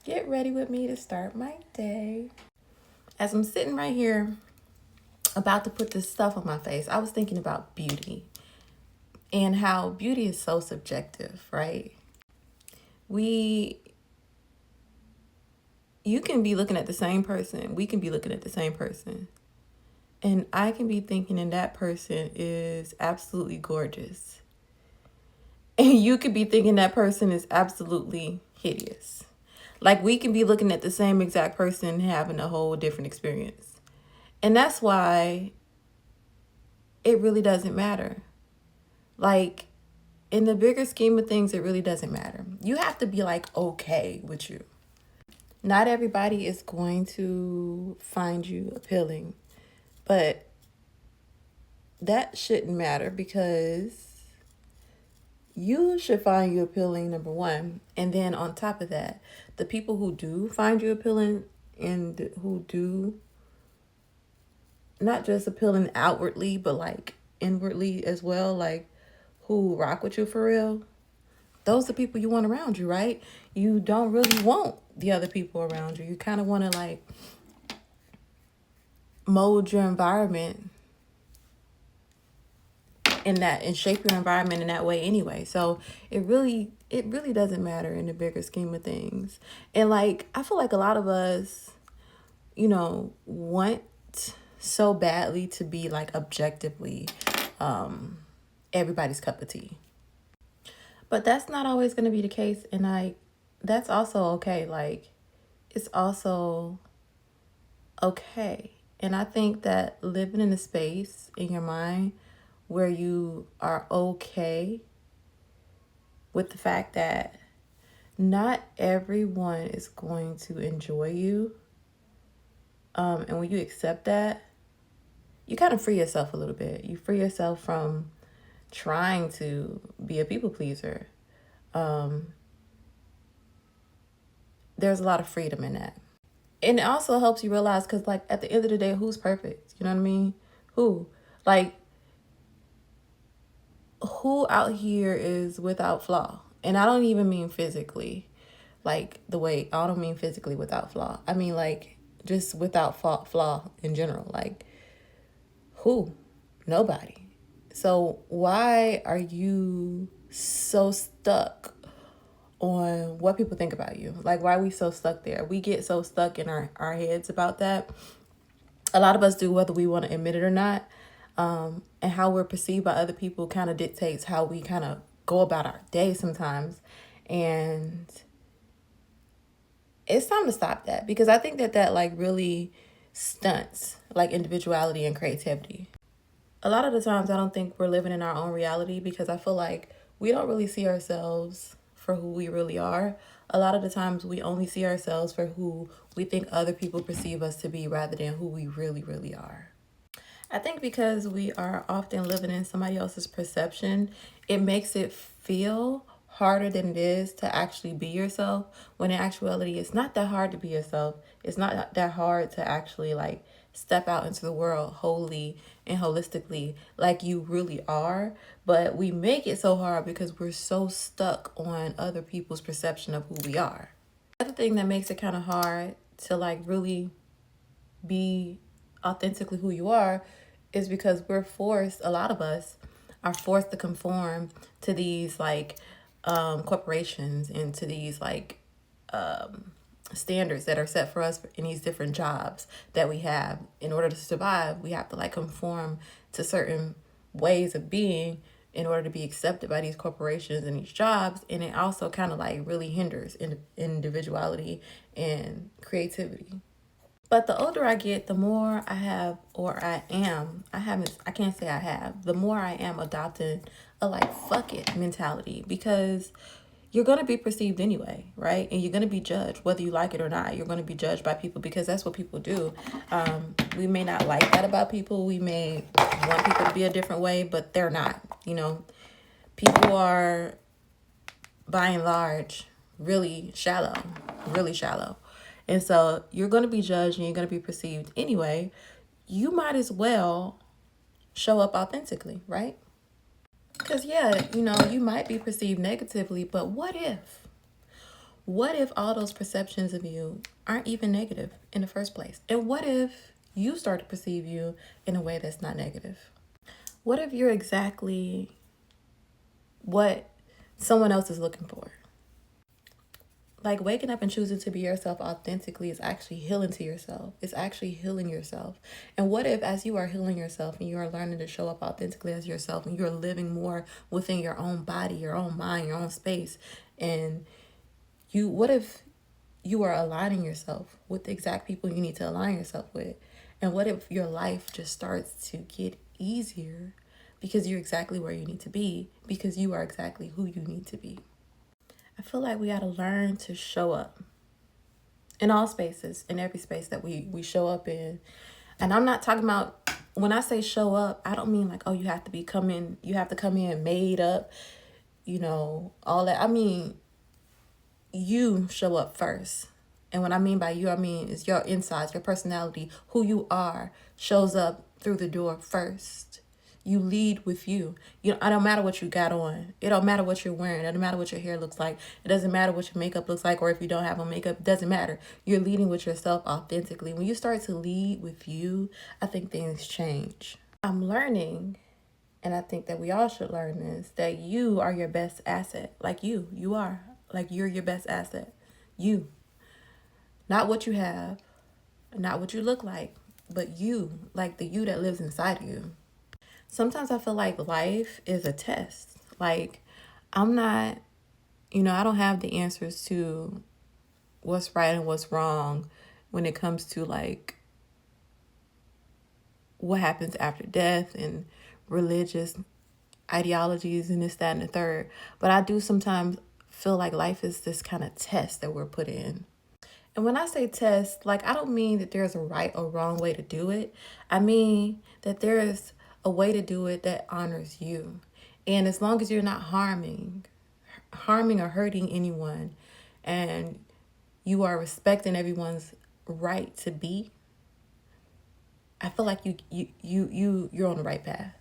Get ready with me to start my day. As I'm sitting right here about to put this stuff on my face, I was thinking about beauty and how beauty is so subjective, right? You can be looking at the same person. We can be looking at the same person. And I can be thinking and that person is absolutely gorgeous. And you could be thinking that person is absolutely hideous. Like we can be looking at the same exact person having a whole different experience. And that's why it really doesn't matter. Like in the bigger scheme of things, it really doesn't matter. You have to be like okay with you. Not everybody is going to find you appealing, but that shouldn't matter because you should find you appealing, number one. And then on top of that, the people who do find you appealing and who do not just appealing outwardly, but like inwardly as well, like who rock with you for real, those are the people you want around you, right? You don't really want the other people around you. You kind of want to like mold your environment in that and shape your environment in that way anyway. So it really doesn't matter in the bigger scheme of things. And like I feel like a lot of us, want so badly to be like objectively everybody's cup of tea. But that's not always going to be the case, and like that's also okay. Like it's also okay. And I think that living in a space in your mind where you are okay with the fact that not everyone is going to enjoy you. And when you accept that, you kind of free yourself a little bit. You free yourself from trying to be a people pleaser. There's a lot of freedom in that. And it also helps you realize, because like at the end of the day, who's perfect? You know what I mean? Who? Like, who out here is without flaw? And I don't even mean physically, like I don't mean physically without flaw. I mean like just without flaw in general. Like who? Nobody. So why are you so stuck on what people think about you? Like why are we so stuck there? We get so stuck in our heads about that. A lot of us do, whether we want to admit it or not. And how we're perceived by other people kind of dictates how we kind of go about our day sometimes. And it's time to stop that, because I think that like really stunts like individuality and creativity. A lot of the times I don't think we're living in our own reality, because I feel like we don't really see ourselves for who we really are. A lot of the times we only see ourselves for who we think other people perceive us to be rather than who we really, really are. I think because we are often living in somebody else's perception, it makes it feel harder than it is to actually be yourself, when in actuality it's not that hard to be yourself. It's not that hard to actually like step out into the world wholly and holistically like you really are. But we make it so hard because we're so stuck on other people's perception of who we are. The other thing that makes it kind of hard to like really be authentically who you are is because a lot of us are forced to conform to these like corporations and to these like standards that are set for us in these different jobs that we have. In order to survive, we have to like conform to certain ways of being in order to be accepted by these corporations and these jobs. And it also kind of like really hinders individuality and creativity. But the older I get, the more I have, or I can't say I have, the more I am adopting a like, fuck it mentality, because you're going to be perceived anyway, right? And you're going to be judged, whether you like it or not. You're going to be judged by people because that's what people do. We may not like that about people. We may want people to be a different way, but they're not, People are, by and large, really shallow. And so you're going to be judged and you're going to be perceived anyway. You might as well show up authentically, right? Because, yeah, you might be perceived negatively, but what if? What if all those perceptions of you aren't even negative in the first place? And what if you start to perceive you in a way that's not negative? What if you're exactly what someone else is looking for? Like, waking up and choosing to be yourself authentically is actually healing to yourself. It's actually healing yourself. And what if, as you are healing yourself and you are learning to show up authentically as yourself, and you're living more within your own body, your own mind, your own space, and what if you are aligning yourself with the exact people you need to align yourself with? And what if your life just starts to get easier because you're exactly where you need to be, because you are exactly who you need to be? I feel like we got to learn to show up in all spaces, in every space that we show up in. And I'm not talking about, when I say show up, I don't mean like, oh, you have to come in made up, all that. I mean, you show up first. And what I mean by you, I mean is your insides, your personality, who you are shows up through the door first. You lead with you. It don't matter what you got on. It don't matter what you're wearing. It doesn't matter what your hair looks like. It doesn't matter what your makeup looks like, or if you don't have on makeup, it doesn't matter. You're leading with yourself authentically. When you start to lead with you, I think things change. I'm learning, and I think that we all should learn this, that you are your best asset. Like you are. Like, you're your best asset. You. Not what you have, not what you look like, but you, like the you that lives inside of you. Sometimes I feel like life is a test. Like, I'm not, I don't have the answers to what's right and what's wrong when it comes to like what happens after death and religious ideologies and this, that, and the third. But I do sometimes feel like life is this kind of test that we're put in. And when I say test, like, I don't mean that there's a right or wrong way to do it. I mean that there is a way to do it that honors you. And as long as you're not harming or hurting anyone, and you are respecting everyone's right to be, I feel like you're on the right path.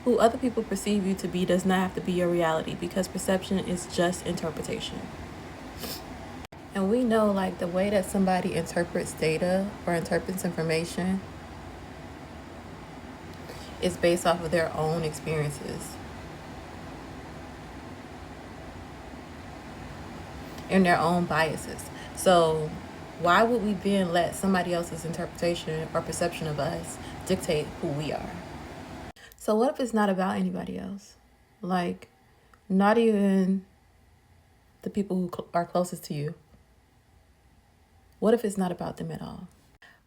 Who other people perceive you to be does not have to be your reality, because perception is just interpretation. And we know, like, the way that somebody interprets data or interprets information is based off of their own experiences and their own biases. So why would we then let somebody else's interpretation or perception of us dictate who we are? So what if it's not about anybody else? Like, not even the people who are closest to you. What if it's not about them at all?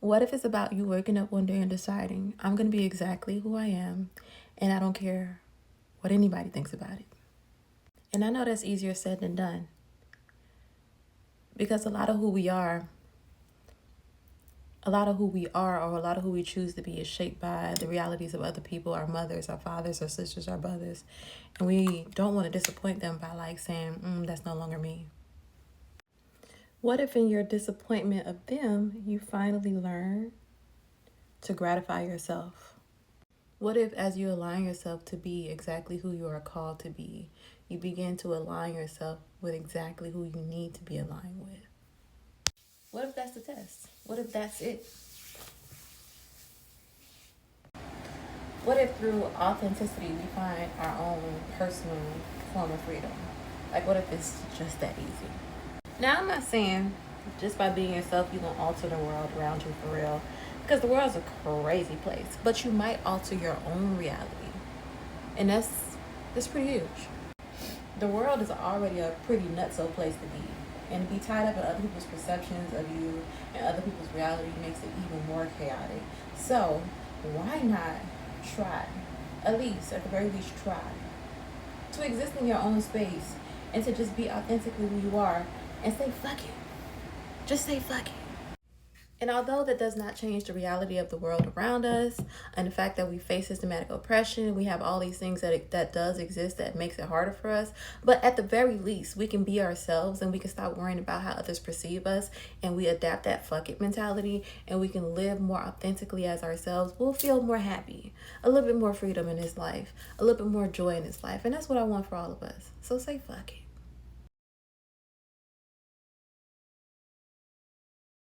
What if it's about you waking up one day and deciding, I'm going to be exactly who I am, and I don't care what anybody thinks about it? And I know that's easier said than done, because a lot of who we are, or a lot of who we choose to be is shaped by the realities of other people, our mothers, our fathers, our sisters, our brothers. And we don't want to disappoint them by like saying, that's no longer me. What if in your disappointment of them, you finally learn to gratify yourself? What if as you align yourself to be exactly who you are called to be, you begin to align yourself with exactly who you need to be aligned with? What if that's the test? What if that's it? What if through authenticity we find our own personal form of freedom? Like, what if it's just that easy? Now, I'm not saying just by being yourself you're going to alter the world around you for real, because the world's a crazy place. But you might alter your own reality, and that's pretty huge. The world is already a pretty nutso place to be, and to be tied up in other people's perceptions of you and other people's reality makes it even more chaotic. So why not try, at the very least try, to exist in your own space and to just be authentically who you are and say fuck it. Just say fuck it. And although that does not change the reality of the world around us and the fact that we face systematic oppression, we have all these things that does exist that makes it harder for us. But at the very least, we can be ourselves and we can stop worrying about how others perceive us, and we adapt that fuck it mentality, and we can live more authentically as ourselves. We'll feel more happy, a little bit more freedom in this life, a little bit more joy in this life. And that's what I want for all of us. So say fuck it.